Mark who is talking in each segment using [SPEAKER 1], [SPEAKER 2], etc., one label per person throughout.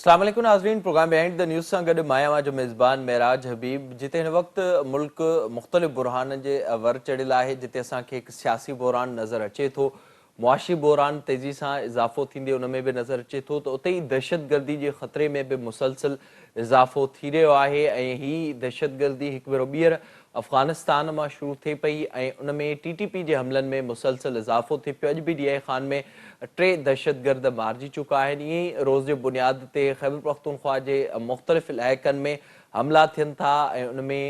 [SPEAKER 1] अस्सलाम वालेकुम नाज़रीन, प्रोग्राम बिहाइंड द न्यूज़ सां गॾु मां आहियां जो मेज़बान महराज हबीब। जिते हिन वक़्तु मुल्क मुख़्तलिफ़ बुरहान जे वर चढ़ियल आहे, जिते असांखे हिकु सियासी बहरान नज़र अचे थो, मुआशी बहरान तेज़ी सां इज़ाफ़ो थींदे उन में बि नज़र अचे थो, त उते ई दहशतगर्दी जे ख़तरे में बि मुसलसल इज़ाफ़ो थी रहियो आहे। ऐं हीअ दहशतगर्दी हिकु भेरो ॿीहर अफ़गानिस्तान मां शुरू थिए पई ऐं उन में TTP जे हमलनि में मुसलसल इज़ाफ़ो थिए पियो। अॼु बि DI खान में 3 दहशतगर्द मारिजी चुका आहिनि। ईअं ई रोज़ जे बुनियाद ते ख़ैबर पख्तूनख्वा जे मुख़्तलिफ़ इलाइक़नि में हमला थियनि था ऐं उन में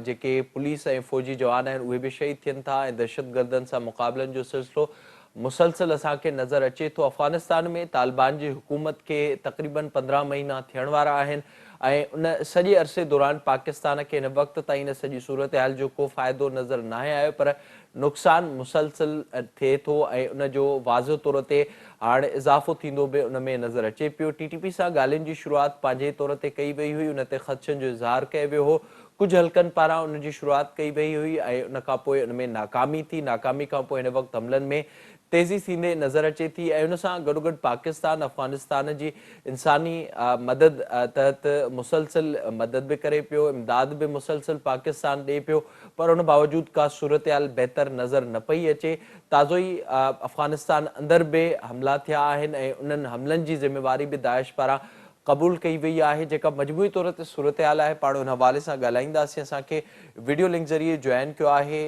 [SPEAKER 1] जेके पुलिस ऐं फ़ौजी जवान आहिनि उहे बि शहीद थियनि था ऐं दहशतगर्दनि सां मुक़ाबलनि जो सिलसिलो मुसलसल असांखे नज़र अचे थो। अफ़गानिस्तान में तालिबान जी हुकूमत खे तक़रीबन 15 महीना थियण वारा आहिनि ऐं उन सॼे अरसे दौरान पाकिस्तान खे हिन वक़्त ताईं इन सॼी सूरत हाल जो को फ़ाइदो नज़र न आयो, पर नुक़सान मुसलसल थिए थो ऐं उन जो वाज़ो तौर ते हाणे इज़ाफ़ो थींदो बि उन में नज़र अचे पियो। TTP सां ॻाल्हियुनि जी शुरूआति पंहिंजे तौर ते कई वई हुई, उन ते ख़दशनि जो इज़हार कयो वियो हो। कुझु हल्कनि पारां उन जी शुरूआति कई वई हुई ऐं उन खां पोइ उन में नाकामी थी। नाकामी खां पोइ हिन वक़्तु हमलनि में तेज़ी थींदे नज़र अचे थी ऐं उन सां गॾोगॾु पाकिस्तान अफ़गानिस्तान जी इंसानी मदद तहत मुसलसल मदद बि करे पियो, इमदाद बि मुसलसल पाकिस्तान ॾिए पियो, पर उन बावजूदु का सूरत हाल बहितर नज़र न पई अचे। ताज़ो ई अफ़गानिस्तान अंदरि बि हमला थिया आहिनि ऐं उन्हनि हमलनि जी ज़िमेवारी बि दाइश पारां क़बूल कई वई आहे, जेका मजमूई तौर ते सूरत हाल आहे। पाण उन हवाले सां ॻाल्हाईंदासीं। असांखे वीडियो लिंक ज़रिए जॉइन कयो आहे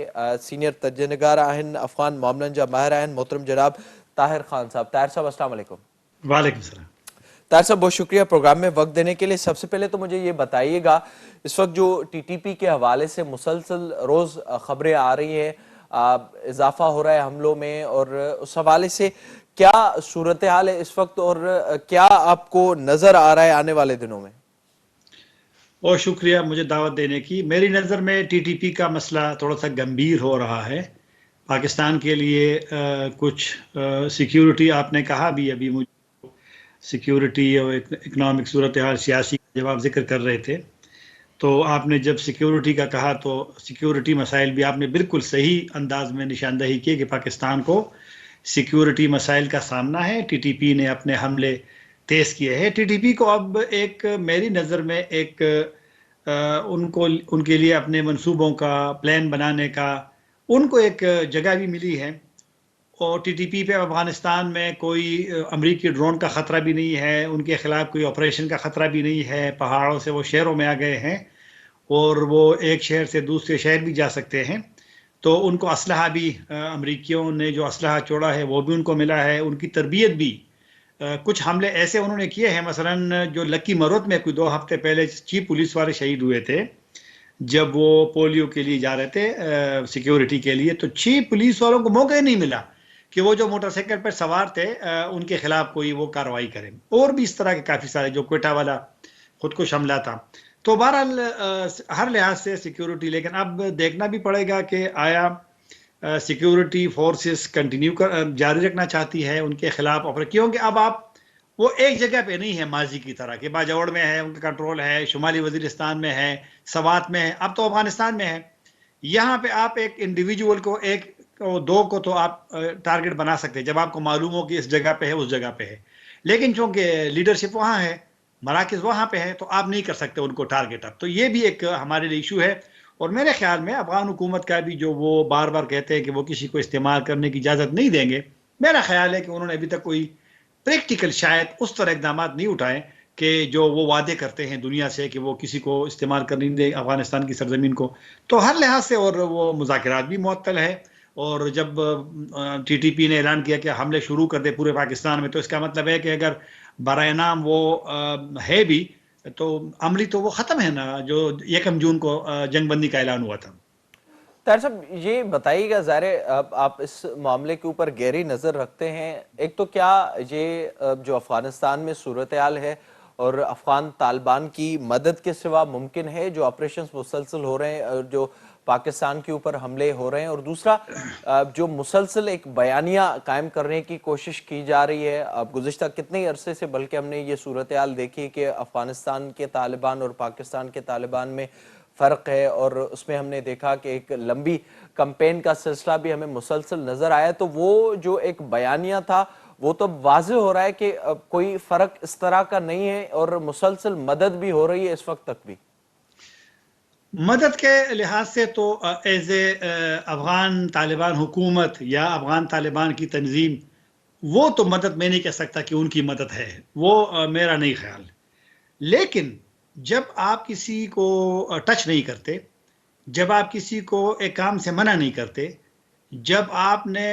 [SPEAKER 1] सीनियर तर्जनिगार आहिनि, अफ़गान मामलनि जा माहिर आहिनि, मोहतरम जनाब ताहिर ख़ान साहब। ताहिर साहब अस्सलाम वालेकुम।
[SPEAKER 2] वालेकुम सलाम।
[SPEAKER 1] ताहिर साहब बहुत शुक्रिया प्रोग्राम में वक्त देने के लिए। सबसे पहले तो मुझे ये बताइएगा, इस वक्त जो TTP के हवाले से मुसलसल रोज़ खबरें आ रही हैं, इजाफा हो रहा है हमलों में, और उस हवाले से क्या सूरत हाल है इस वक्त और क्या आपको नज़र आ रहा है आने वाले दिनों में?
[SPEAKER 2] बहुत शुक्रिया मुझे दावत देने की। मेरी नज़र में TTP का मसला थोड़ा सा गंभीर हो रहा है पाकिस्तान के लिए। कुछ सिक्योरिटी आपने कहा भी, अभी मुझे सिक्योरिटी और इकनॉमिक सूरत हाल सियासी का जवाब जिक्र कर रहे थे, तो आपने जब सिक्योरिटी का कहा तो सिक्योरिटी मसाइल भी आपने बिल्कुल सही अंदाज में निशानदही की कि पाकिस्तान को सिक्योरिटी मसाइल का सामना है। TTP ने अपने हमले तेज़ किए हैं। TTP को अब एक मेरी नज़र में एक उनको उनके लिए अपने मंसूबों का प्लान बनाने का उनको एक जगह भी मिली है। और TTP पे अफगानिस्तान में कोई अमरीकी ड्रोन का ख़तरा भी नहीं है, उनके ख़िलाफ़ कोई ऑपरेशन का ख़तरा भी नहीं है। पहाड़ों से वो शहरों में आ गए हैं और वो एक शहर से दूसरे शहर भी जा सकते हैं। तो उनको असलहा भी अमरीकियों ने जो असलहा छोड़ा है वो भी उनको मिला है। उनकी तरबियत भी कुछ हमले ऐसे उन्होंने किए हैं, मसलन जो लक्की मरोत में कोई 2 हफ्ते पहले चीफ पुलिस वाले शहीद हुए थे जब वो पोलियो के लिए जा रहे थे सिक्योरिटी के लिए, तो चीफ पुलिस वालों को मौका ही नहीं मिला कि वो जो मोटरसाइकिल पर सवार थे उनके खिलाफ कोई वो कार्रवाई करें। और भी इस तरह के काफ़ी सारे, जो क्वेटा वाला खुदकुश हमला था। तो बहरहाल हर लिहाज से सिक्योरिटी, लेकिन अब देखना भी पड़ेगा कि आया सिक्योरिटी फोर्सेस कंटिन्यू कर जारी रखना चाहती है उनके खिलाफ ऑपरेशन, क्योंकि अब आप वो एक जगह पे नहीं है माजी की तरह कि बाजौड़ में है उनका कंट्रोल है, शुमाली वजीरिस्तान में है, सवात में है, अब तो अफगानिस्तान में है। यहाँ पे आप एक इंडिविजुअल को, एक दो को तो आप टारगेट बना सकते हैं जब आपको मालूम हो कि इस जगह पे है उस जगह पे है, लेकिन चूंकि लीडरशिप वहाँ है, मराकज़ वहाँ पे है, तो आप नहीं कर सकते उनको टारगेट। अब तो ये भी एक हमारे लिए इशू है। और मेरे ख्याल में अफगान हुकूमत का भी, जो वो बार बार कहते हैं कि वो किसी को इस्तेमाल करने की इजाज़त नहीं देंगे, मेरा ख्याल है कि उन्होंने अभी तक कोई प्रैक्टिकल शायद उस तरह इकदाम नहीं उठाए कि जो वो वादे करते हैं दुनिया से कि वो किसी को इस्तेमाल करने नहीं दें अफगानिस्तान की सरजमीन को। तो हर लिहाज से, और वो मुज़ाकरात भी मुअत्तल है। और जब TTP ने ऐलान किया कि हमले शुरू कर दे पूरे पाकिस्तान में, तो इसका मतलब है कि अगर बराए नाम वो है भी, तो अमली तो वो ख़त्म है ना, जो 1 जून को जंगबंदी का ऐलान हुआ था।
[SPEAKER 1] ताहिर साहब ये बताइएगा, ज़ाहिर है आप इस मामले के ऊपर गहरी नज़र रखते हैं। एक तो क्या ये जो अफ़गानिस्तान में सूरत हाल है और अफ़गान तालिबान की मदद के सिवा मुमकिन है जो ऑपरेशंस मुसलसल हो रहे हैं और जो पाकिस्तान के ऊपर हमले हो रहे हैं, और दूसरा जो मुसलसल एक बयानिया कायम करने की कोशिश की जा रही है। अब गुज़िश्ता कितने अरसे से बल्कि हमने ये सूरत हाल देखी कि अफ़गानिस्तान के तालिबान और पाकिस्तान के तालिबान में फ़र्क है, और उसमें हमने देखा कि एक लंबी कैंपेन का सिलसिला भी हमें मुसलसल नज़र आया। तो वो जो एक बयानिया था वो तो वाज़ेह हो रहा है कि कोई फर्क इस तरह का नहीं है और मुसलसल मदद भी हो रही है इस वक्त तक भी।
[SPEAKER 2] मदद के लिहाज से तो एज ए अफगान तालिबान हुकूमत या अफगान तालिबान की तंजीम, वो तो मदद मैं नहीं कह सकता कि उनकी मदद है, वो मेरा नहीं ख्याल। लेकिन जब आप किसी को टच नहीं करते, जब आप किसी को एक काम से मना नहीं करते, जब आपने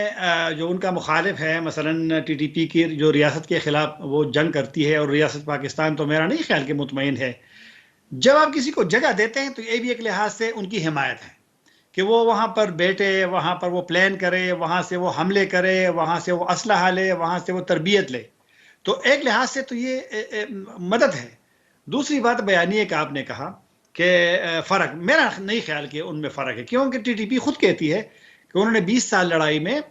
[SPEAKER 2] जो उनका मुखालिफ है मसलन टीटीपी की जो रियासत के खिलाफ वो जंग करती है, और रियासत पाकिस्तान तो मेरा नहीं ख्याल कि मुतमईन है, जब आप किसी को जगह देते हैं तो ये भी एक लिहाज से उनकी हिमायत है कि वो वहाँ पर बैठे, वहाँ पर वो प्लान करे, वहाँ से वो हमले करे, वहाँ से वो असलहा ले, वहाँ से वो तरबियत ले। तो एक लिहाज से तो ये मदद है। दूसरी बात बयानिए का आपने कहा कि फ़र्क, मेरा नहीं ख्याल कि उनमें फ़र्क है, क्योंकि टीटीपी खुद कहती है कि उन्होंने 20 साल लड़ाई में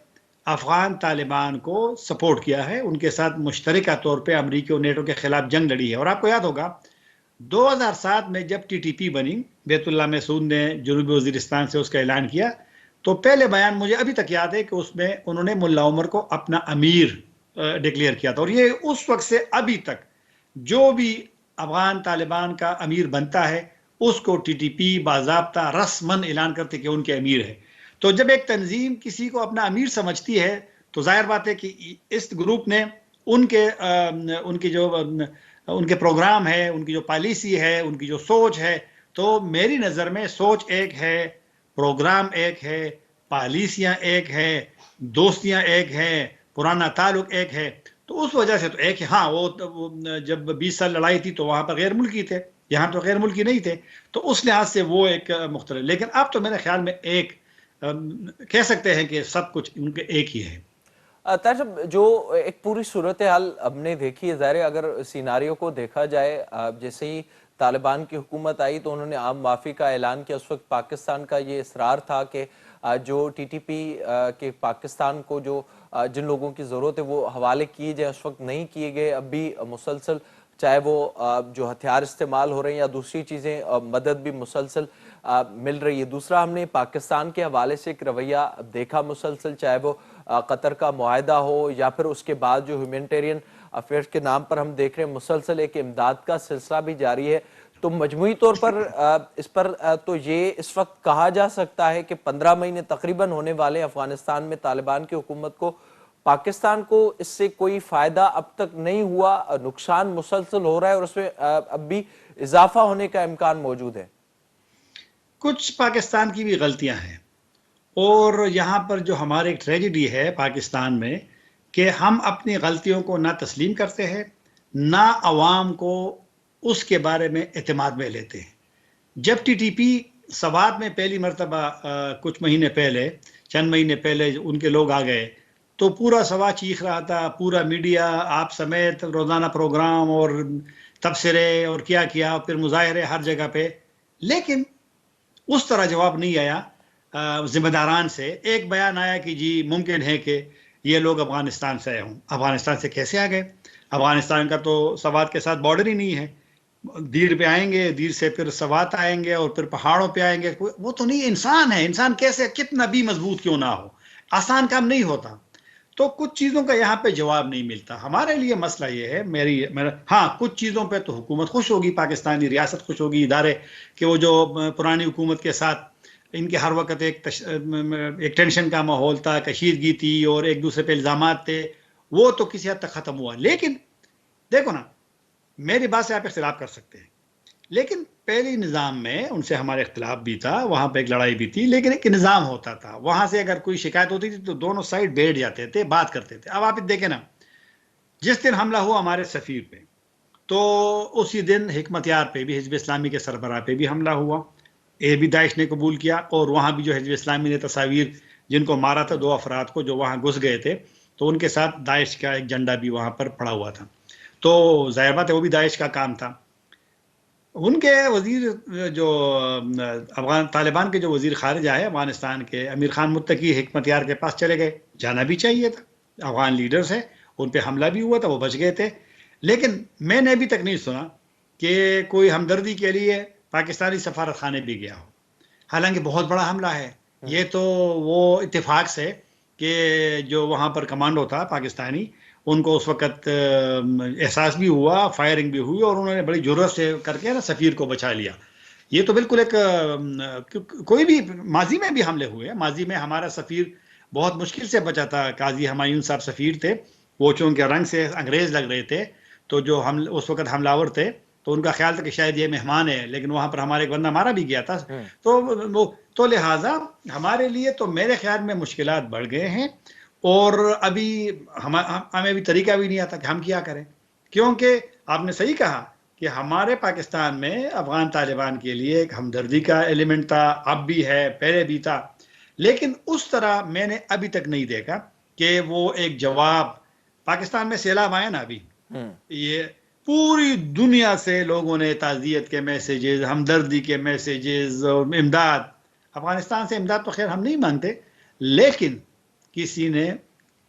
[SPEAKER 2] अफ़गान तालिबान को सपोर्ट किया है, उनके साथ मुश्तरका तौर पर अमरीकी और नेटो के खिलाफ जंग लड़ी है। और आपको याद होगा 2007 में जब टीटीपी बनी, बैतुल्लाह महसूद ने जनूबी वजीरिस्तान से उसका ऐलान किया, तो पहले बयान मुझे अभी तक याद है कि उसमें उन्होंने मुल्ला उमर को अपना अमीर डिक्लेयर किया था। और ये उस वक्त से अभी तक जो भी अफगान तालिबान का अमीर बनता है उसको टीटीपी बाज़ाब्ता रस्मन ऐलान करते कि उनके अमीर है। तो जब एक तंजीम किसी को अपना अमीर समझती है तो जाहिर बात है कि इस ग्रुप ने उनकी जो उनके प्रोग्राम है, उनकी जो पॉलिसी है, उनकी जो सोच है, तो मेरी नज़र में सोच एक है, प्रोग्राम एक है, पॉलिसियाँ एक है, दोस्तियाँ एक है, पुराना ताल्लुक एक है, तो उस वजह से तो एक है। हाँ, वो जब 20 साल लड़ाई थी तो वहाँ पर गैर मुल्की थे, यहाँ तो गैर मुल्की नहीं थे, तो उस लिहाज से वो एक मुख्तलिफ। लेकिन अब तो मेरे ख्याल में एक कह सकते हैं कि सब कुछ उनके एक ही है।
[SPEAKER 1] ताजब, जो एक पूरी सूरत हाल हमने देखी है, ज़ाहिर है अगर सिनारियो को देखा जाए, जैसे ही तालिबान की हुकूमत आई तो उन्होंने आम माफ़ी का ऐलान किया। उस वक्त पाकिस्तान का ये इसरार था कि जो टीटीपी के पाकिस्तान को जो जिन लोगों की ज़रूरत है वो हवाले किए जाए, उस वक्त नहीं किए गए। अब भी मुसलसल चाहे वो जो हथियार इस्तेमाल हो रहे हैं या दूसरी चीज़ें, मदद भी मुसलसल मिल रही है। दूसरा, हमने पाकिस्तान के हवाले से एक रवैया देखा मुसलसल, चाहे वो कतर का मुआहदा हो या फिर उसके बाद जो ह्यूमैनिटेरियन अफेयर्स के नाम पर हम देख रहे हैं मुसलसल एक इमदाद का सिलसिला भी जारी है। तो मजमूई तौर पर इस पर तो ये इस वक्त कहा जा सकता है कि 15 महीने तकरीबन होने वाले अफगानिस्तान में तालिबान की हुकूमत को, पाकिस्तान को इससे कोई फायदा अब तक नहीं हुआ, नुकसान मुसलसल हो रहा है और उसमें अब भी इजाफा होने का इम्कान मौजूद है।
[SPEAKER 2] कुछ पाकिस्तान की भी गलतियां हैं, और यहाँ पर जो हमारे एक ट्रेजेडी है पाकिस्तान में कि हम अपनी गलतियों को ना तस्लीम करते हैं, ना अवाम को उसके बारे में एतमाद में लेते हैं। जब टीटीपी सवात में पहली मरतबा कुछ महीने पहले, चंद महीने पहले उनके लोग आ गए, तो पूरा सवा चीख रहा था, पूरा मीडिया आप समेत, रोज़ाना प्रोग्राम और तबसरे और क्या किया, फिर मुजाहरे हर जगह पे। लेकिन उस तरह जवाब नहीं आया जिम्मेदारान से। एक बयान आया कि जी मुमकिन है कि ये लोग अफगानिस्तान से आए हों। अफगानिस्तान से कैसे आ गए? अफगानिस्तान का तो सवात के साथ बॉर्डर ही नहीं है। दीर पे आएंगे, दीर से फिर सवात आएंगे और फिर पहाड़ों पे आएंगे। वो तो नहीं, इंसान है, इंसान कैसे कितना भी मजबूत क्यों ना हो, आसान काम नहीं होता। तो कुछ चीज़ों का यहाँ पे जवाब नहीं मिलता। हमारे लिए मसला ये है, मेरा हाँ, कुछ चीज़ों पे तो हुकूमत खुश होगी, पाकिस्तानी रियासत खुश होगी, इदारे, कि वो जो पुरानी हुकूमत के साथ इनके हर वक्त एक टेंशन का माहौल था, कशीदगी थी और एक दूसरे पे इल्ज़ामात थे, वो तो किसी हद तक ख़त्म हुआ। लेकिन देखो ना, मेरी बात से आप इख्तिलाफ कर सकते हैं, लेकिन पहले निज़ाम में उनसे हमारे इख्तिलाफ भी था, वहाँ पे एक लड़ाई भी थी, लेकिन एक निज़ाम होता था। वहाँ से अगर कोई शिकायत होती थी तो दोनों साइड बैठ जाते थे, बात करते थे। अब आप देखें ना, जिस दिन हमला हुआ हमारे सफ़ीर पे, तो उसी दिन हिकमत यार पे भी, हिजब इस्लामी के सरबराह पे भी हमला हुआ। ये भी दाइश ने कबूल किया, और वहाँ भी जो हिजब इस्लामी ने तस्वीर जिनको मारा था, 2 अफराद को जो वहाँ घुस गए थे, तो उनके साथ दाइश का एक झंडा भी वहाँ पर पड़ा हुआ था। तो ज़ाहिर बात है वो भी दाइश का काम था। उनके वजीर जो अफगान तालिबान के जो वजीर खारिजा है अफगानिस्तान के, अमीर खान मुत्तकी, हिकमत यार के पास चले गए। जाना भी चाहिए था, अफगान लीडर्स है, उन पे हमला भी हुआ था, वो बच गए थे। लेकिन मैंने अभी तक नहीं सुना कि कोई हमदर्दी के लिए पाकिस्तानी सफारत खाने भी गया हो। हालांकि बहुत बड़ा हमला है ये, तो वो इत्तेफाक से कि जो वहाँ पर कमांडो था पाकिस्तानी, उनको उस वक्त एहसास भी हुआ, फायरिंग भी हुई और उन्होंने बड़ी जुर्रत से करके ना सफ़ीर को बचा लिया। ये तो बिल्कुल एक कोई भी माजी में भी हमले हुए, माजी में हमारा सफ़ीर बहुत मुश्किल से बचा था। काजी हमायूं साहब सफ़ीर थे, वो चूंकि रंग से अंग्रेज लग रहे थे, तो जो हम उस वक्त हमलावर थे तो उनका ख्याल था कि शायद ये मेहमान है, लेकिन वहां पर हमारे एक बंदा मारा भी गया था। तो वो तो लिहाजा हमारे लिए तो मेरे ख्याल में मुश्किलात बढ़ गए हैं। और अभी हमें भी तरीका भी नहीं आता कि हम क्या करें, क्योंकि आपने सही कहा कि हमारे पाकिस्तान में अफगान तालिबान के लिए एक हमदर्दी का एलिमेंट था, अब भी है, पहले भी था, लेकिन उस तरह मैंने अभी तक नहीं देखा कि वो एक जवाब। पाकिस्तान में सैलाब आया ना अभी, ये पूरी दुनिया से लोगों ने ताज़ियत के मैसेजेस, हमदर्दी के मैसेजेस और इमदाद, अफगानिस्तान से इमदाद तो खैर हम नहीं मांगते, लेकिन किसी ने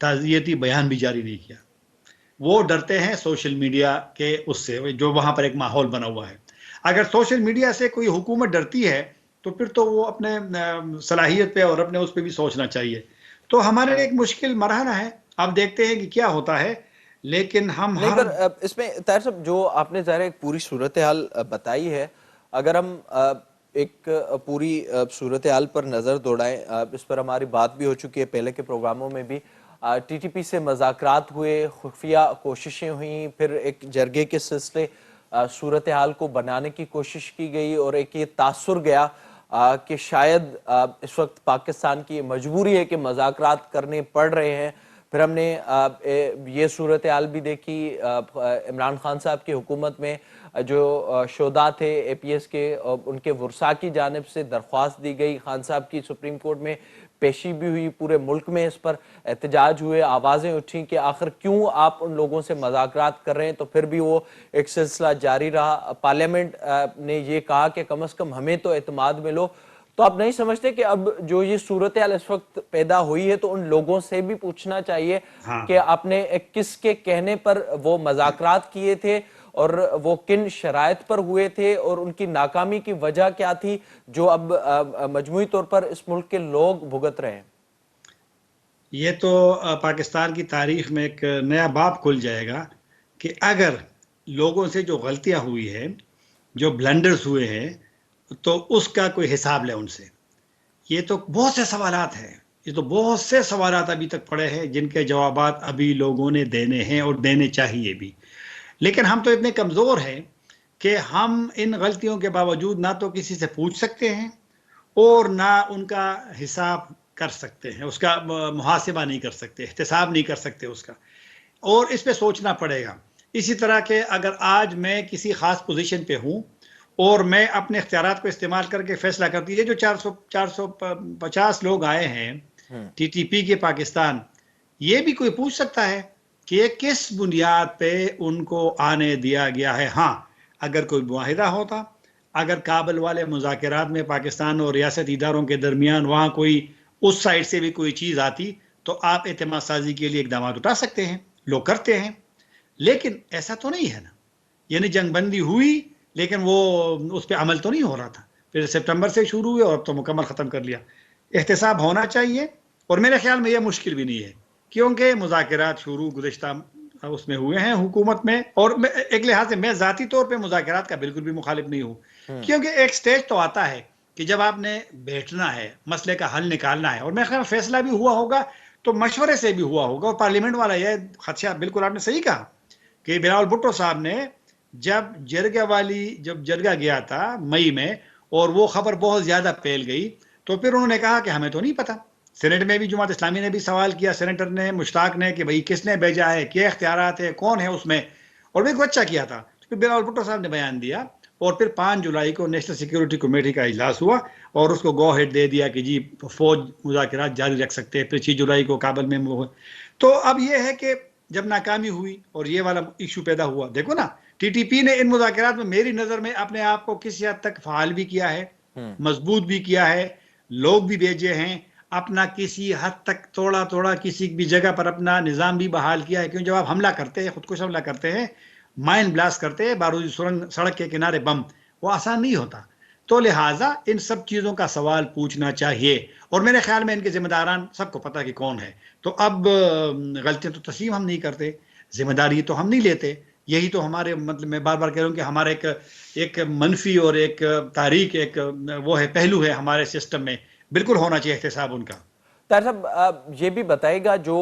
[SPEAKER 2] ताज़ियती बयान भी जारी नहीं किया। वो डरते हैं सोशल मीडिया के उससे, जो वहां पर एक माहौल बना हुआ है। अगर सोशल मीडिया से कोई हुकूमत डरती है तो फिर तो वो अपने सलाहियत पे और अपने उस पर भी सोचना चाहिए। तो हमारे लिए एक मुश्किल मरहला है, अब देखते हैं कि क्या होता है। लेकिन हम
[SPEAKER 1] नहीं,
[SPEAKER 2] हर
[SPEAKER 1] पर इसमें ताहिर साहब जो आपने ज़ाहिर है एक पूरी सूरत हाल बताई है, अगर हम एक पूरी सूरत हाल पर नज़र दौड़ाएं, इस पर हमारी बात भी हो चुकी है पहले के प्रोग्रामों में भी। टीटीपी से मुज़ाकरात हुए, खुफिया कोशिशें हुई, फिर एक जरगे के सिलसिले सूरत हाल को बनाने की कोशिश की गई और एक ये तासुर गया कि शायद इस वक्त पाकिस्तान की मजबूरी है कि मुज़ाकरात करने पड़ रहे हैं। फिर हमने ये सूरत हाल भी देखी इमरान खान साहब की हुकूमत में, जो शोधा थे एपीएस के, उनके वर्सा की जानिब से दरख्वास्त दी गई, खान साहब की सुप्रीम कोर्ट में पेशी भी हुई, पूरे मुल्क में इस पर एहतजाज हुए, आवाज़ें उठी कि आखिर क्यों आप उन लोगों से मुज़ाकरात कर रहे हैं। तो फिर भी वो एक सिलसिला जारी रहा। पार्लियामेंट ने ये कहा कि कम से कम हमें तो एतमाद मिलो। तो आप नहीं समझते कि अब जो ये सूरत हाल इस वक्त पैदा हुई है, तो उन लोगों से भी पूछना चाहिए कि
[SPEAKER 2] हाँ,
[SPEAKER 1] आपने किसके कहने पर वो मुज़ाकरात किए थे और वो किन शराइत पर हुए थे और उनकी नाकामी की वजह क्या थी, जो अब मजमूई तौर पर इस मुल्क के लोग भुगत रहे हैं।
[SPEAKER 2] ये तो पाकिस्तान की तारीख में एक नया बाब खुल जाएगा कि अगर लोगों से जो गलतियां हुई है, जो ब्लंडर्स हुए हैं, तो उसका कोई हिसाब ले उनसे। ये तो बहुत से सवालात हैं, ये तो बहुत से सवालात अभी तक पड़े हैं जिनके जवाबात अभी लोगों ने देने हैं और देने चाहिए भी। लेकिन हम तो इतने कमज़ोर हैं कि हम इन गलतियों के बावजूद ना तो किसी से पूछ सकते हैं और ना उनका हिसाब कर सकते हैं, उसका मुहासिबा नहीं कर सकते, एहतसाब नहीं कर सकते उसका, और इस पे सोचना पड़ेगा। इसी तरह के अगर आज मैं किसी खास पोजीशन पे हूँ और मैं अपने इख्तियारात को इस्तेमाल करके फैसला करती है, जो 450 लोग आए हैं टीटीपी के पाकिस्तान, ये भी कोई पूछ सकता है कि ये किस बुनियाद पे उनको आने दिया गया है। हाँ, अगर कोई मुआहिदा होता, अगर काबुल वाले मुज़ाकरात में पाकिस्तान और रियासत इदारों के दरमियान वहाँ कोई उस साइड से भी कोई चीज़ आती, तो आप एतमाद साजी के लिए इकदाम उठा सकते हैं, लोग करते हैं। लेकिन ऐसा तो नहीं है ना, यानी जंगबंदी हुई लेकिन वो उस पर अमल तो नहीं हो रहा था, फिर सितंबर से शुरू हुए और अब तो मुकम्मल ख़त्म कर लिया। एहतसाब होना चाहिए और मेरे ख्याल में यह मुश्किल भी नहीं है, क्योंकि मुज़ाकरात शुरू गुज़िश्ता उसमें हुए हैं हुकूमत में। और एक लिहाज से मैं ज़ाती तौर पे मुज़ाकरात का बिल्कुल भी मुखालिफ नहीं हूँ, क्योंकि एक स्टेज तो आता है कि जब आपने बैठना है, मसले का हल निकालना है, और मेरे ख्याल फैसला भी हुआ होगा तो मशवरे से भी हुआ होगा। और पार्लियामेंट वाला यह खदशा, बिल्कुल आपने सही कहा कि बिलावल भुट्टो साहब ने जब जरगा गया था मई में और वो खबर बहुत ज्यादा फैल गई, तो फिर उन्होंने कहा कि हमें तो नहीं पता। सेनेट में भी जमात इस्लामी ने भी सवाल किया, सेनेटर ने, मुश्ताक ने, कि भाई किसने भेजा है, क्या इख्तियारात है, कौन है उसमें, और भी अच्छा किया था। तो फिर बिलावल भुट्टो साहब ने बयान दिया और फिर 5 जुलाई को नेशनल सिक्योरिटी कमेटी का इजलास हुआ और उसको गो हेड दे दिया कि जी फौज मुज़ाकरात जारी रख सकते हैं। फिर 6 जुलाई को काबुल में तो अब यह है कि जब नाकामी हुई और ये वाला इशू पैदा हुआ, देखो ना, टीटीपी ने इन मुज़ाकरात में मेरी नज़र में अपने आप को किसी हद तक फ़ाल भी किया है, मजबूत भी किया है, लोग भी भेजे हैं, अपना किसी हद तक थोड़ा थोड़ा किसी भी जगह पर अपना निज़ाम भी बहाल किया है। क्योंकि जब आप हमला करते हैं, खुदकुश हमला करते हैं, माइन ब्लास्ट करते हैं, बारूदी सुरंग, सड़क के किनारे बम, वो आसान नहीं होता। तो लिहाजा इन सब चीज़ों का सवाल पूछना चाहिए और मेरे ख्याल में इनके जिम्मेदारान सबको पता कि कौन है। तो अब गलतियां तो तस्लीम हम नहीं करते, जिम्मेदारी तो हम नहीं लेते। यही तो हमारे मतलब मैं बार बार कह रहा हूँ कि हमारा एक मनफी और एक तारीख एक वो है पहलू है हमारे सिस्टम में, बिल्कुल होना चाहिए एहतसाब उनका।
[SPEAKER 1] तार साहब, आप ये भी बताइएगा जो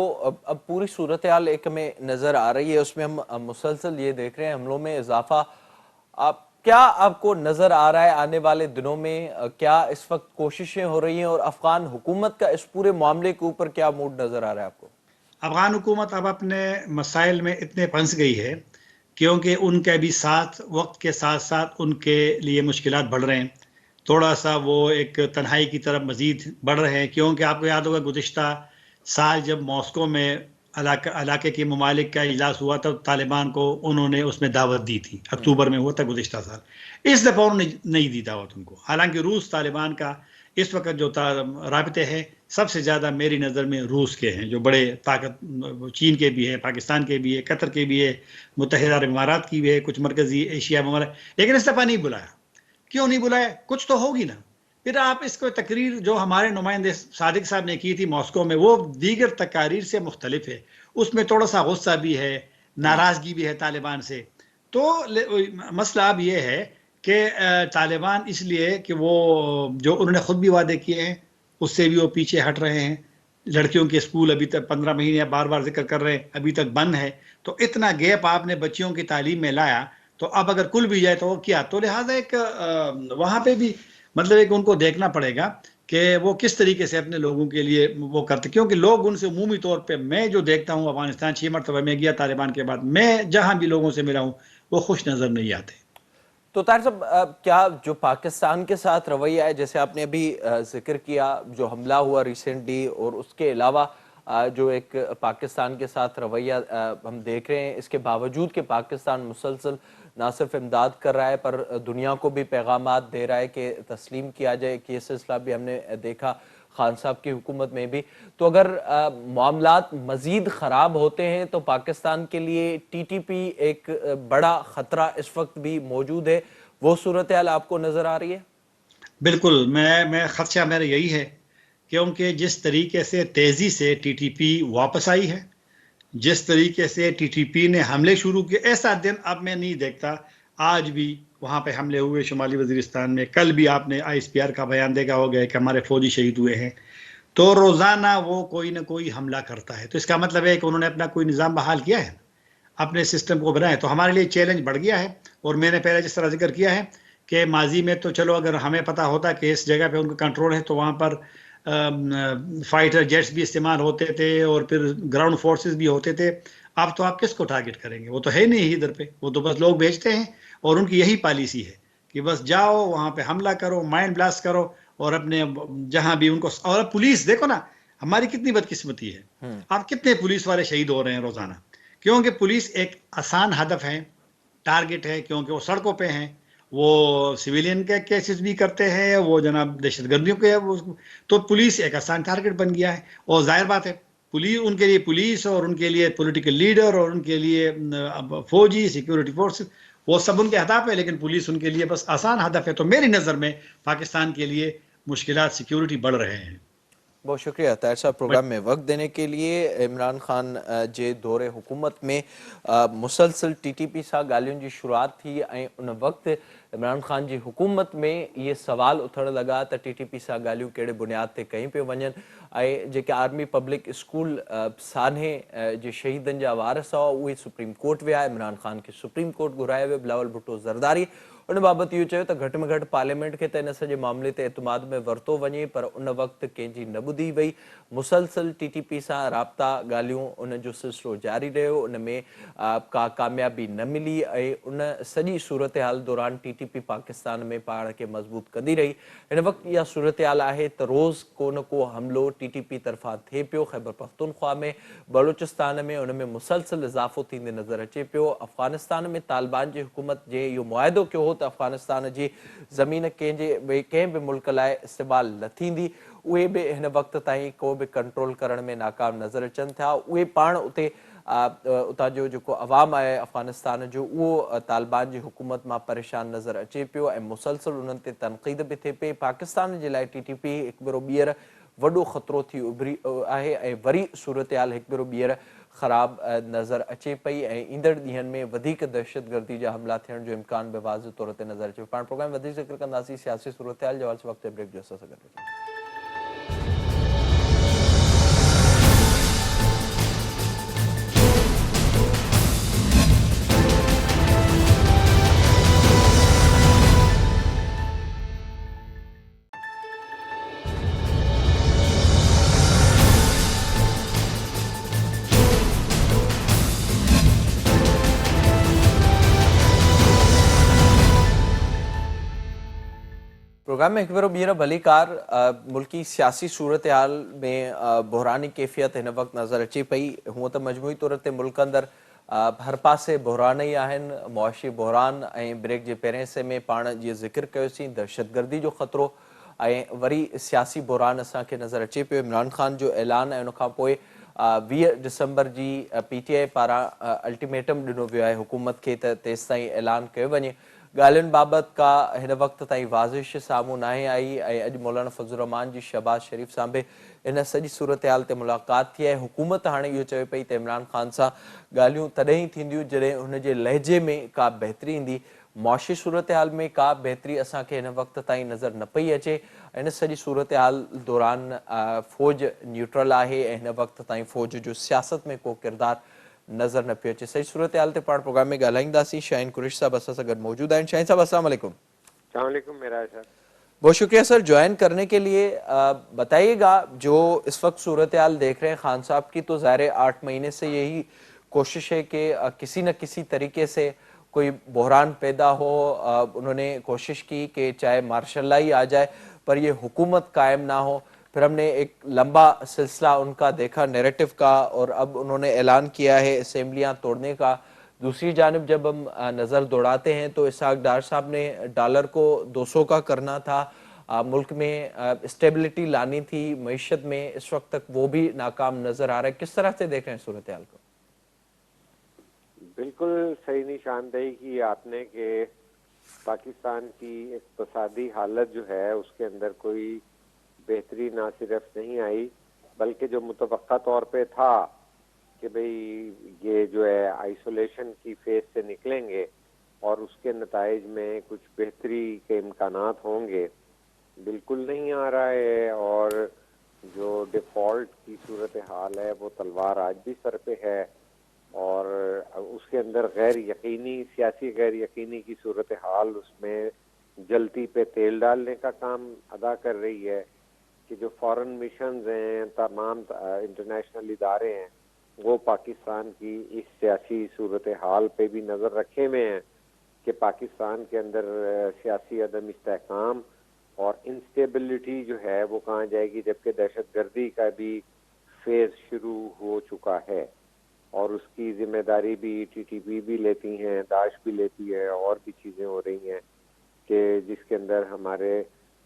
[SPEAKER 1] अब पूरी सूरत हाल एक में नजर आ रही है, उसमें हम मुसलसल ये देख रहे हैं हमलों में इजाफा। आप क्या आपको नजर आ रहा है आने वाले दिनों में, क्या इस वक्त कोशिशें हो रही हैं और अफगान हुकूमत का इस पूरे मामले के ऊपर क्या मूड नजर आ रहा है आपको?
[SPEAKER 2] अफगान हुकूमत अब अपने मसाइल में इतने फंस गई है क्योंकि उनके भी साथ वक्त के साथ साथ उनके लिए मुश्किलात बढ़ रहे हैं। थोड़ा सा वो एक तन्हाई की तरफ मजीद बढ़ रहे हैं, क्योंकि आपको याद होगा गुज़िश्ता साल जब मॉस्को में इलाके के ममालिक का इजलास हुआ तब तालिबान को उन्होंने उसमें दावत दी थी, अक्टूबर में हुआ था गुज़िश्ता साल। इस दफ़ा उन्होंने नहीं दी दावत उनको, हालांकि रूस तालिबान का इस वक्त जो राबते हैं सबसे ज़्यादा मेरी नज़र में रूस के हैं, जो बड़े ताकत चीन के भी है, पाकिस्तान के भी है, कतर के भी है, मुत्तहिदा अरब इमारात की भी है, कुछ मरकजी एशिया ममालिक। लेकिन इस दफ़ा नहीं बुलाया। क्यों नहीं बुलाया? कुछ तो होगी ना। फिर आप इसको तकरीर जो हमारे नुमाइंदे सादिक साहब ने की थी मॉस्को में, वो दीगर तकारीर से मुख्तलिफ है। उसमें थोड़ा सा गुस्सा भी है, नाराज़गी भी है तालिबान से। तो मसला अब ये है कि तालिबान इसलिए कि वो जो उन्होंने खुद भी वादे किए हैं उससे भी वो पीछे हट रहे हैं। लड़कियों के स्कूल अभी तक 15 महीने बार बार जिक्र कर रहे हैं, अभी तक बंद है। तो इतना गैप आपने बच्चियों की तालीम में लाया, तो अब अगर कुल भी जाए तो वो क्या, तो लिहाजा एक वहां पे भी मतलब एक उनको देखना पड़ेगा कि वो किस तरीके से अपने लोगों के लिए वो करते, क्योंकि लोग उनसे उमूमी तौर पे मैं जो देखता हूँ अफगानिस्तान 6 मरतबा मैं गया तालिबान के बाद, मैं जहां भी लोगों से मिला हूँ वो खुश नजर नहीं आते।
[SPEAKER 1] तो तार साहब, क्या जो पाकिस्तान के साथ रवैया है, जैसे आपने अभी जिक्र किया जो हमला हुआ रिसेंटली, और उसके अलावा जो एक पाकिस्तान के साथ रवैया हम देख रहे हैं, इसके बावजूद कि पाकिस्तान मुसलसल ना सिर्फ इमदाद कर रहा है पर दुनिया को भी पैगामात दे रहा है कि तस्लीम किया जाए, कि ये सिलसिला भी हमने देखा खान साहब की हुकूमत में भी। तो अगर मामलात मजीद ख़राब होते हैं तो पाकिस्तान के लिए टीटीपी एक बड़ा ख़तरा इस वक्त भी मौजूद है, वो सूरत हाल आपको नज़र आ रही है?
[SPEAKER 2] बिल्कुल, मैं खदशा मेरा यही है, क्योंकि जिस तरीके से तेजी से टीटीपी वापस आई है, जिस तरीके से टीटीपी ने हमले शुरू किए, ऐसा दिन अब मैं नहीं देखता। आज भी वहां पे हमले हुए शुमाली वजीरिस्तान में, कल भी आपने आईएसपीआर का बयान देखा होगा कि हमारे फौजी शहीद हुए हैं। तो रोजाना वो कोई ना कोई हमला करता है, तो इसका मतलब है कि उन्होंने अपना कोई निज़ाम बहाल किया है, अपने सिस्टम को बनाए। तो हमारे लिए चैलेंज बढ़ गया है। और मैंने पहले जिस तरह जिक्र किया है कि माजी में तो चलो अगर हमें पता होता कि इस जगह पे उनका कंट्रोल है तो वहाँ पर फाइटर जेट्स भी इस्तेमाल होते थे और फिर ग्राउंड फोर्सेस भी होते थे। अब तो आप किसको टारगेट करेंगे? वो तो है नहीं इधर पे, वो तो बस लोग भेजते हैं और उनकी यही पॉलिसी है कि बस जाओ वहाँ पे हमला करो, माइंड ब्लास्ट करो और अपने जहां भी उनको। और पुलिस देखो ना, हमारी कितनी बदकिस्मती है, आप कितने पुलिस वाले शहीद हो रहे हैं रोजाना, क्योंकि पुलिस एक आसान हदफ है, टारगेट है, क्योंकि वो सड़कों पे हैं, वो सिविलियन के केसेस भी करते हैं, वो जनाब दहशतगर्दियों के वो। तो पुलिस एक आसान टारगेट बन गया है। और जाहिर बात है पुलिस उनके लिए, पुलिस और उनके लिए पॉलिटिकल लीडर और उनके लिए फौजी सिक्योरिटी फोर्स, वो सब उनके हदफ है, लेकिन पुलिस उनके लिए बस आसान हदफ है। तो मेरी नज़र में पाकिस्तान के लिए मुश्किलात सिक्योरिटी बढ़ रहे हैं।
[SPEAKER 1] बहुत शुक्रिया ताहिर साहब प्रोग्राम में वक्त देने के लिए। इमरान खान जे दौरे हुकूमत में मुसलसल टीटीपी सां ॻाल्हियुनि जी शुरुआत थी, ऐं उन वक़्तु इमरान खान जी हुकूमत में ये सवाल उथण लॻा त टीटीपी सां ॻाल्हियूं कहिड़े बुनियाद ते कयूं पियूं वञनि, ऐं जेके आर्मी पब्लिक स्कूल सान्हे जे शहीदनि जा वारस हुआ उहे सुप्रीम कोर्ट विया। इमरान खान खे सुप्रीम कोर्ट घुरायो वियो। बिलावल भुट्टो ज़रदारी उन बाबति इहो चयो त घटि में घटि पार्लियामेंट खे त इन सॼे मामले ते एतमाद में वरितो वञे, पर उन वक़्तु कंहिंजी न ॿुधी वई। मुसलसल टीटीपी सां राब्ता ॻाल्हियूं उन जो सिलसिलो जारी रहियो, उन में का कामयाबी न मिली, ऐं उन सॼी सूरत हाल दौरान टीटीपी पाकिस्तान में पाण खे मज़बूत कंदी रही। हिन वक़्तु इहा सूरत हाल आहे त रोज़ को न को हमिलो टीटीपी तरफ़ां थिए पियो। ख़ैबर पख्तूनख्वा में, बलूचिस्तान में उन में मुसलसल इज़ाफ़ो थींदे नज़र अचे पियो। अफ़गानिस्तान में तालिबान जी हुकूमत जे इहो मुआहिदो कयो हो त अफ़गानिस्तान जी ज़मीन कंहिं बि मुल्क लाइ इस्तेमालु न थींदी, उहे बि हिन वक़्त ताईं को बि कंट्रोल करण में नाकाम नज़र अचनि था। उहे पाण उते उतां जो जेको अवाम आहे अफ़गानिस्तान जो, उहो तालिबान जी हुकूमत मां परेशान नज़र अचे पियो ऐं मुसलसल उन्हनि ते तनक़ीद बि थिए पई। पाकिस्तान जे लाइ टीटीपी हिकु भेरो ॿीहर वॾो ख़तरो थी उभरी आहे, ऐं वरी सूरत हाल हिकु भेरो ॿीहर ख़राब नज़र अचे पई ऐं ईंदड़ ॾींहनि में वधीक दहशतगर्दी जा हमला थियण जो इम्कान बि वाज़ तौर ते नज़र अचे पाण प्रोग्राम वधीक ज़िक्र कंदासीं सियासी सूरत हाल जो वक़्तु ब्रेक जो असां सां गॾु प्रोग्राम में एक बार ॿीहर भलीकार मुल्की सियासी सूरत हाल में बहरानी कैफ़ियत हिन वक़्तु नज़र अचे पई हूअं त मजमूई तौर ते मुल्क अंदरि हर पासे बहरान ई आहिनि मुआशी बहरान ऐं ब्रेक जे पहिरें हिसे में पाण जीअं ज़िक्र कयोसीं दहशतगर्दी जो ख़तरो ऐं वरी सियासी बहरान असांखे नज़र अचे पियो इमरान ख़ान जो ऐलान ऐं उनखां पोइ 20 डिसंबर जी PTI पारां अल्टीमेटम ॾिनो वियो आहे हुकूमत खे त तेसिताईं ऐलान कयो वञे ॻाल्हियुनि बाबति का हिन वक़्त ताईं वाज़िश साम्हूं नाहे आई ऐं अॼु मौलाना फज़लुर रहमान जी शहबाज शरीफ़ सां बि इन सॼी सूरत हाल ते मुलाक़ात थी आहे हुकूमत हाणे इहो चवे पई त इमरान ख़ान सां ॻाल्हियूं तॾहिं ई थींदियूं जॾहिं हुन जे लहजे में का बहितरी ईंदी मुआशी सूरत हाल में का बहितरी असांखे हिन वक़्त ताईं नज़र न पई अचे इन सॼी सूरत हाल दौरान फ़ौज न्यूट्रल आहे ऐं हिन वक़्त ताईं फ़ौज जो सियासत में को किरदारु नज़र न पियो अचे सही सूरत हाल ते पाण प्रोग्राम में ॻाल्हाईंदासीं शाहीन कुरैशी साहब असां सां गॾु मौजूद आहिनि शाहीन साहब अस्सलाम वालेकुम
[SPEAKER 3] मेराज साहब
[SPEAKER 1] बहुत शुक्रिया सर ज्वाइन करने के लिए बताइएगा जो इस वक्त सूरत हाल देख रहे हैं खान साहब की तो ज़ाहिर 8 महीने से यही कोशिश है कि किसी न किसी तरीके से कोई बहरान पैदा हो उन्होंने कोशिश की कि चाहे मार्शल लॉ ही आ जाए पर ये हुकूमत कायम ना हो फिर हमने एक लंबा सिलसिला उनका देखा नैरेटिव का और अब उन्होंने ऐलान किया है असेंबलियां तोड़ने का दूसरी जानिब जब हम नज़र दौड़ाते हैं तो इसहाक डार साहब ने डॉलर को 200 का करना था मुल्क में स्टेबिलिटी लानी थी मईशत में इस वक्त तक वो भी नाकाम नज़र आ रहा है किस तरह से देख रहे हैं सूरत हाल को
[SPEAKER 3] बिल्कुल सही निशानदेही की आपने कि पाकिस्तान की इक़्तिसादी हालत जो है उसके अंदर कोई बेहतरी ना सिर्फ नहीं आई बल्कि जो मुतवक्का तौर पे था कि भाई ये जो है आइसोलेशन की फेज से निकलेंगे और उसके नताइज में कुछ बेहतरी के इम्कानात होंगे बिल्कुल नहीं आ रहा है और जो डिफ़ॉल्ट की सूरत हाल है वो तलवार आज भी सर पे है और उसके अंदर गैर यकीनी सियासी गैर यकीनी की सूरत हाल उसमें जलती पे तेल डालने का काम अदा कर रही है कि जो फॉरेन मिशंस हैं तमाम इंटरनेशनल इदारे हैं वो पाकिस्तान की इस सियासी सूरत हाल पे भी नज़र रखे हुए हैं कि पाकिस्तान के अंदर सियासी अदम इस्तेहकाम और इंस्टेबिलिटी जो है वो कहाँ जाएगी जबकि दहशतगर्दी का भी फेज शुरू हो चुका है और उसकी जिम्मेदारी भी TTP भी लेती हैं दाश भी लेती है और भी चीज़ें हो रही हैं कि जिसके अंदर हमारे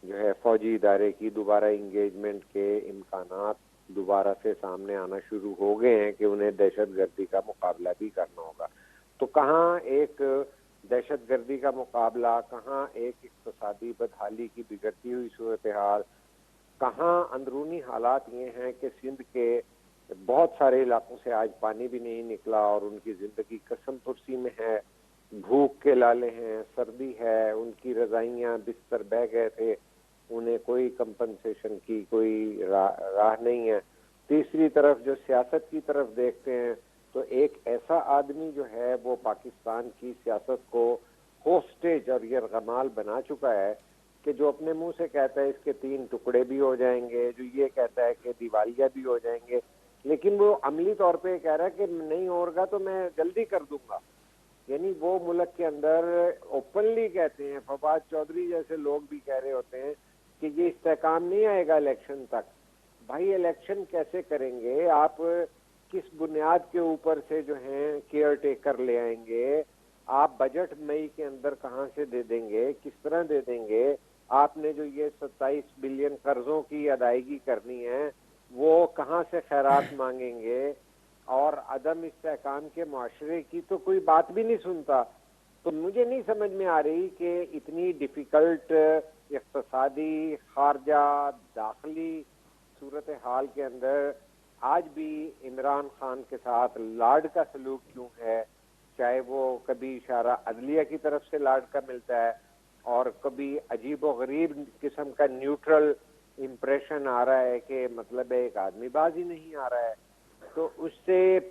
[SPEAKER 3] जो है फौजी इदारे की दोबारा इंगेजमेंट के इम्कानात दोबारा से सामने आना शुरू हो गए हैं कि उन्हें दहशतगर्दी का मुकाबला भी करना होगा तो कहाँ एक दहशतगर्दी का मुकाबला कहाँ एक इक़्तिसादी बदहाली की बिगड़ती हुई सूरत हाल कहाँ अंदरूनी हालात ये हैं कि सिंध के बहुत सारे इलाकों से आज पानी भी नहीं निकला और उनकी जिंदगी कसम पुरसी में है भूख के लाले हैं सर्दी है उनकी रजाइयाँ बिस्तर बह गए थे उन्हें कोई कंपनसेशन की कोई राह नहीं है तीसरी तरफ जो सियासत की तरफ देखते हैं तो एक ऐसा आदमी जो है वो पाकिस्तान की सियासत को होस्टेज और यरगमाल बना चुका है कि जो अपने मुंह से कहता है इसके 3 टुकड़े भी हो जाएंगे जो ये कहता है कि दिवालिया भी हो जाएंगे लेकिन वो अमली तौर पे कह रहा है कि नहीं होगा तो मैं जल्दी कर दूंगा यानी वो मुल्क के अंदर ओपनली कहते हैं फवाद चौधरी जैसे लोग भी कह रहे होते हैं कि ये इस्तेहकाम नहीं आएगा इलेक्शन तक भाई इलेक्शन कैसे करेंगे आप किस बुनियाद के ऊपर से जो है केयर टेकर ले आएंगे आप बजट मई के अंदर कहाँ से दे देंगे किस तरह दे देंगे आपने जो ये 27 बिलियन कर्जों की अदायगी करनी है वो कहाँ से खैरात मांगेंगे और अदम इस्तेहकाम के माशरे की तो कोई बात भी नहीं सुनता तो मुझे नहीं समझ में आ रही कि इतनी डिफिकल्ट इक़्तिसादी खारजा दाखिली सूरत हाल के अंदर आज भी इमरान खान के साथ लाड का सलूक क्यों है, चाहे वो कभी इशारा अदलिया की तरफ से लाड का मिलता है और कभी अजीब व गरीब किस्म का न्यूट्रल इम्प्रेशन आ रहा है कि मतलब एक आदमी बाज ही नहीं आ रहा है। तो उससे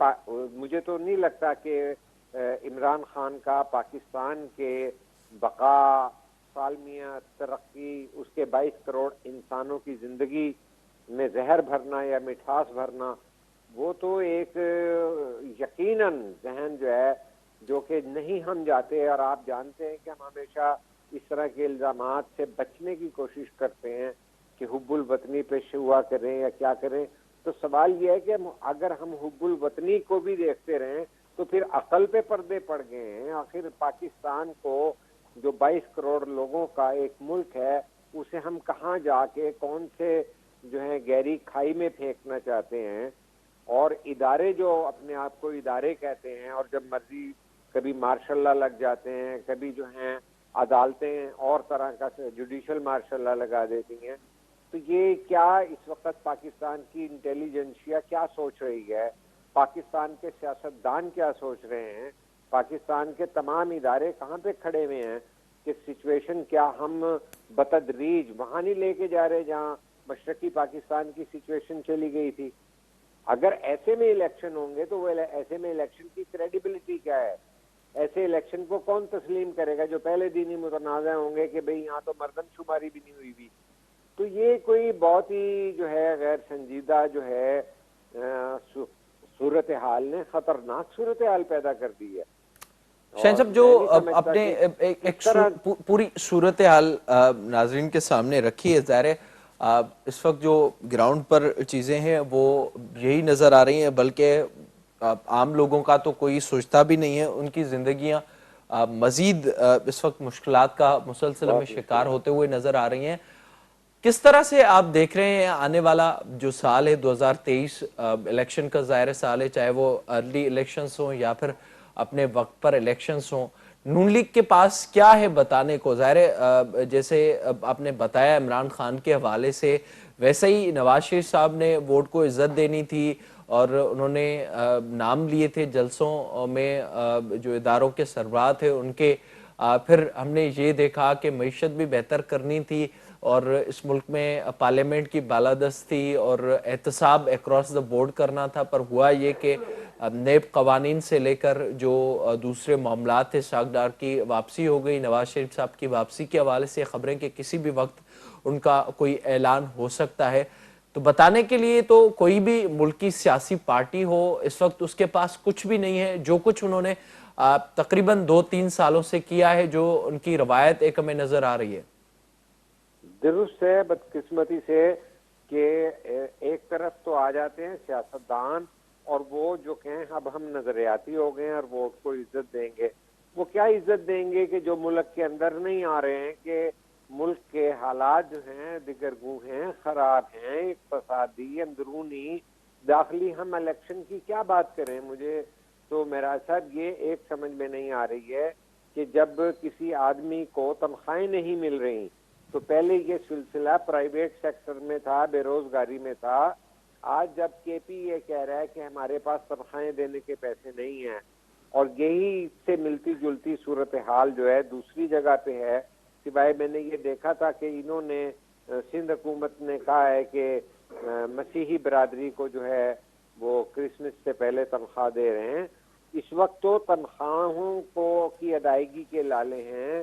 [SPEAKER 3] मुझे तो नहीं लगता कि इमरान खान का पाकिस्तान के बका, सालमियत, तरक्की, उसके 22 करोड़ इंसानों की जिंदगी में जहर भरना या मिठास भरना, वो तो एक यकीनन जहन जो है जो कि नहीं हम जाते। और आप जानते हैं कि हम हमेशा इस तरह के इल्जामात से बचने की कोशिश करते हैं कि हुब्बुल वतनी पे शुआ करें या क्या करें। तो सवाल यह है कि अगर हम हुब्बुल वतनी को भी देखते रहें तो फिर अकल पे पर्दे पड़ गए हैं। आखिर पाकिस्तान को जो 22 करोड़ लोगों का एक मुल्क है, उसे हम कहाँ जाके कौन से जो है गहरी खाई में फेंकना चाहते हैं। और इदारे जो अपने आप को इदारे कहते हैं और जब मर्जी कभी मार्शल लॉ लग जाते हैं, कभी जो हैं अदालतें और तरह का जुडिशल मार्शल लॉ लगा देती हैं। तो ये क्या इस वक्त पाकिस्तान की इंटेलिजेंसिया क्या सोच रही है, पाकिस्तान के सियासतदान क्या सोच रहे हैं, पाकिस्तान के तमाम इदारे कहाँ पे खड़े हुए हैं कि सिचुएशन क्या हम बतदरीज वहां नहीं लेके जा रहे जहां मशरकी पाकिस्तान की सिचुएशन चली गई थी। अगर ऐसे में इलेक्शन होंगे तो वो ऐसे में इलेक्शन की क्रेडिबिलिटी क्या है? ऐसे इलेक्शन को कौन तस्लीम करेगा जो पहले दिन ही मुतनाज़ा होंगे कि भाई यहाँ तो मर्दमशुमारी भी नहीं हुई भी। तो ये कोई बहुत ही जो है गैर संजीदा जो है सूरत हाल ने खतरनाक सूरत हाल पैदा कर दी है।
[SPEAKER 1] शाहीन साहब, जो अपने पूरी सूरत हाल नाजरीन के सामने रखी है, ज़ाहिर है इस वक्त जो ग्राउंड पर चीज़ें हैं वो यही नज़र आ रही हैं, बल्कि आम लोगों का तो कोई सोचता भी नहीं है। उनकी ज़िंदगियाँ मज़ीद इस वक्त मुश्किलात का मुसलसल में शिकार होते हुए नज़र आ रही हैं। किस तरह से आप देख रहे हैं आने वाला जो साल है 2023 इलेक्शन का ज़ाहिर साल है, चाहे वो अर्ली इलेक्शंस हों या फिर अपने वक्त पर इलेक्शंस हों, नून लीग के पास क्या है बताने को? ज़ाहिर है जैसे आपने बताया इमरान खान के हवाले से, वैसे ही नवाज शरीफ साहब ने वोट को इज्जत देनी थी और उन्होंने नाम लिए थे जलसों में जो इदारों के सरबराह थे उनके। फिर हमने ये देखा कि मईशत भी बेहतर करनी थी और इस मुल्क में पार्लियामेंट की बालादस्ती और एहतसाब अक्रॉस द बोर्ड करना था, पर हुआ ये कि नेब कवानीन से लेकर जो दूसरे मामला थे, सागदार की वापसी हो गई। नवाज शरीफ साहब की वापसी के हवाले से खबरें कि किसी भी वक्त उनका कोई ऐलान हो सकता है। तो बताने के लिए तो कोई भी मुल्क की सियासी पार्टी हो इस वक्त उसके पास कुछ भी नहीं है। जो कुछ उन्होंने तकरीबन 2-3 सालों से किया है, जो उनकी रवायत एक हमें नजर आ रही है।
[SPEAKER 3] दुरुस्त है, बदकिस्मती से कि एक तरफ तो आ जाते हैं सियासतदान और वो जो कहें अब हम नजरियाती हो गए हैं और वोट को इज्जत देंगे। वो क्या इज्जत देंगे कि जो मुल्क के अंदर नहीं आ रहे हैं, कि मुल्क के हालात जो हैं दिगरगू हैं, खराब हैं, इक़्तिसादी, अंदरूनी, दाखिली। हम इलेक्शन की क्या बात करें? मुझे तो मेरा साहब ये एक समझ में नहीं आ रही है कि जब किसी आदमी को तनख्वाहें नहीं मिल रही, तो पहले ये सिलसिला प्राइवेट सेक्टर में था, बेरोजगारी में था। आज जब केपी ये कह रहा है कि हमारे पास तनख्वाहें देने के पैसे नहीं हैं, और यही से मिलती जुलती सूरत हाल जो है दूसरी जगह पे है। सिवाय मैंने ये देखा था कि इन्होंने सिंध हुकूमत ने कहा है कि मसीही बरादरी को जो है वो क्रिसमस से पहले तनख्वाह दे रहे हैं। इस वक्त तो तनख्वाहों को की अदायगी के लाले हैं।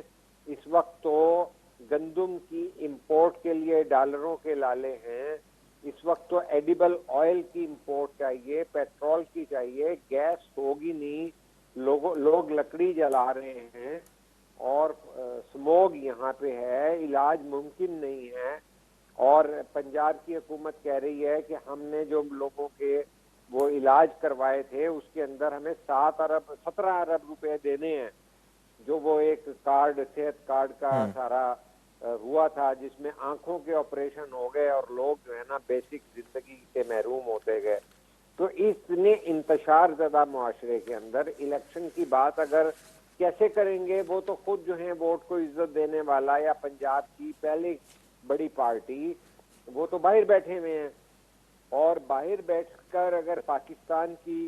[SPEAKER 3] इस वक्त तो गंदुम की इंपोर्ट के लिए डॉलरों के लाले हैं। इस वक्त तो एडिबल ऑयल की इंपोर्ट चाहिए, पेट्रोल की चाहिए, गैस होगी नहीं, लोग लकड़ी जला रहे हैं और स्मोग यहाँ पे है, इलाज मुमकिन नहीं है। और पंजाब की हुकूमत कह रही है कि हमने जो लोगों के वो इलाज करवाए थे उसके अंदर हमें 17 अरब रुपए देने हैं, जो वो एक कार्ड, सेहत कार्ड का सारा हुआ था जिसमें आंखों के ऑपरेशन हो गए और लोग जो है ना बेसिक जिंदगी से महरूम होते गए। तो इसने इंतशार ज़दा मुआशरे के अंदर इलेक्शन की बात अगर कैसे करेंगे? वो तो खुद जो है वोट को इज्जत देने वाला या पंजाब की पहली बड़ी पार्टी, वो तो बाहर बैठे हुए हैं और बाहर बैठकर अगर पाकिस्तान की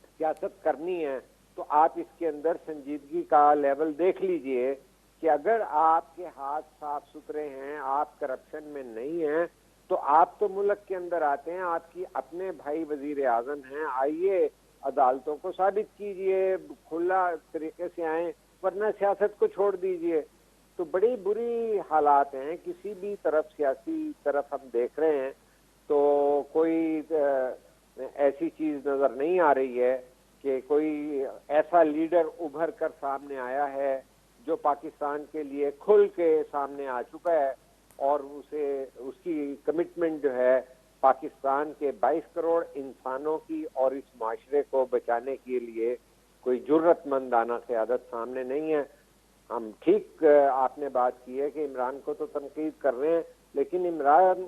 [SPEAKER 3] सियासत करनी है तो आप इसके अंदर संजीदगी का लेवल देख लीजिए कि अगर आपके हाथ साफ सुथरे हैं, आप करप्शन में नहीं हैं, तो आप तो मुल्क के अंदर आते हैं, आपकी अपने भाई वजीर आजम हैं, आइए अदालतों को साबित कीजिए, खुला तरीके से आए, वरना सियासत को छोड़ दीजिए। तो बड़ी बुरी हालात हैं, किसी भी तरफ सियासी तरफ हम देख रहे हैं तो कोई ऐसी चीज नजर नहीं आ रही है कि कोई ऐसा लीडर उभर कर सामने आया है जो पाकिस्तान के लिए खुल के सामने आ चुका है और उसे उसकी कमिटमेंट जो है पाकिस्तान के 22 करोड़ इंसानों की और इस माशरे को बचाने के लिए कोई जुर्रतमंदाना क़यादत सामने नहीं है। हम ठीक आपने बात की है कि इमरान को तो तनकीद कर रहे हैं, लेकिन इमरान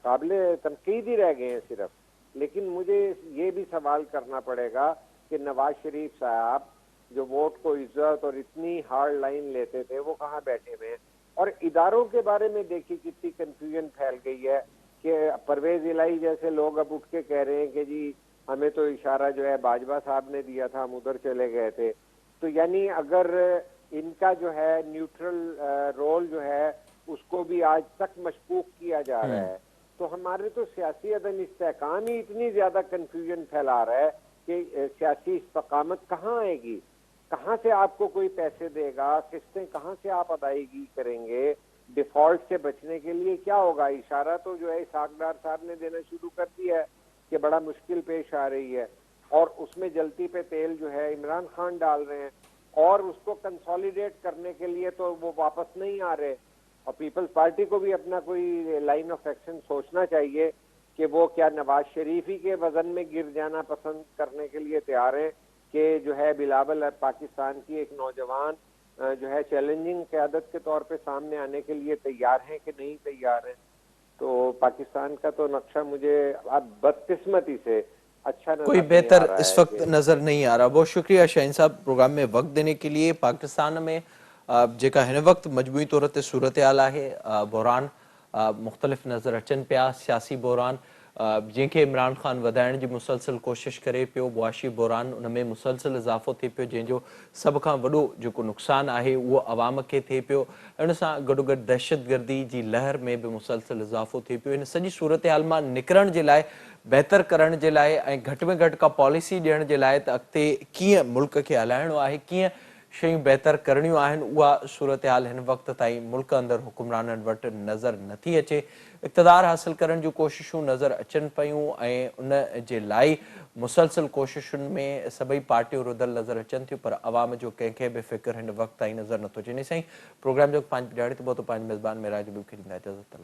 [SPEAKER 3] काबिल तनकीद ही रह गए हैं सिर्फ। लेकिन मुझे ये भी सवाल करना पड़ेगा कि नवाज शरीफ साहब जो वोट को इज्जत और इतनी हार्ड लाइन लेते थे वो कहाँ बैठे हुए हैं। और इदारों के बारे में देखिए कितनी कंफ्यूजन फैल गई है कि परवेज इलाही जैसे लोग अब उठ के कह रहे हैं कि जी हमें तो इशारा जो है बाजवा साहब ने दिया था, हम उधर चले गए थे। तो यानी अगर इनका जो है न्यूट्रल रोल जो है उसको भी आज तक मशकूक किया जा रहा है, तो हमारे तो सियासी अदम इस्तेहकाम ही इतनी ज्यादा कंफ्यूजन फैला रहा है कि सियासी इस्तकामत कहाँ आएगी, कहाँ से आपको कोई पैसे देगा, किस्तें कहाँ से आप अदायगी करेंगे, डिफॉल्ट से बचने के लिए क्या होगा। इशारा तो जो है इसाकदार साहब ने देना शुरू कर दिया है कि बड़ा मुश्किल पेश आ रही है, और उसमें जलती पे तेल जो है इमरान खान डाल रहे हैं, और उसको कंसोलिडेट करने के लिए तो वो वापस नहीं आ रहे। और पीपल्स पार्टी को भी अपना कोई लाइन ऑफ एक्शन सोचना चाहिए कि वो क्या नवाज शरीफ ही के वजन में गिर जाना पसंद करने के लिए तैयार है कि जो है बिलावल पाकिस्तान की एक नौजवान जो है चैलेंजिंग क़यादत के तौर पे सामने आने के लिए तैयार हैं कि नहीं तैयार हैं। तो पाकिस्तान का तो नक्शा मुझे अब बदकिस्मती से अच्छा नजर
[SPEAKER 1] कोई
[SPEAKER 3] नहीं आ
[SPEAKER 1] बेहतर
[SPEAKER 3] रहा
[SPEAKER 1] इस
[SPEAKER 3] है
[SPEAKER 1] वक्त नजर नहीं आ रहा। बहुत शुक्रिया शाहीन साहब प्रोग्राम में वक्त देने के लिए। पाकिस्तान में जेका हिन वक्त मजमूई तौर ते सूरत हाल है, बहरान मुख्तलिफ नज़र अचन पिया, सियासी बहरान जैसे इमरान खान वधाइण की मुसलसल कोशिश करे पियो, मुआशी बहरान उनमें मुसलसल इजाफो थे पियो, जंहिंजो सब खां वॾो जेको नुक़सानु आहे उहो अवाम खे थिए पियो। इन सां गॾोगॾु दहशतगर्दी जी लहर में भी मुसलसल इजाफो थिए पियो। इन सॼी सूरत हाल मां निकिरण जे लाइ, बेहतर करण जे लाइ ऐं घटि में घटि का पॉलिसी ॾियण जे लाइ त अॻिते कीअं मुल्क खे हलाइणो आहे, कीअं शयूं बेहतर करणियूं आहिनि, उहा सूरत हाल हिन वक़्त ताईं मुल्क अंदरि हुकुमराननि वटि नज़र नथी अचे। इक़्तिदार हासिल करण जूं कोशिशूं नज़र अचनि पियूं ऐं उन जे लाइ मुसलसल कोशिशुनि में सभई पार्टियूं रुधल नज़र अचनि थियूं, पर अवाम जो कंहिंखे बि फ़िक्र हिन वक़्त ताईं नज़र नथो अचे। इन सां ई प्रोग्राम जो पंहिंजी ॾियारी ते पहुतो पंहिंजे मेज़बान मेराज हबीब खे ॾींदा इजाज़त।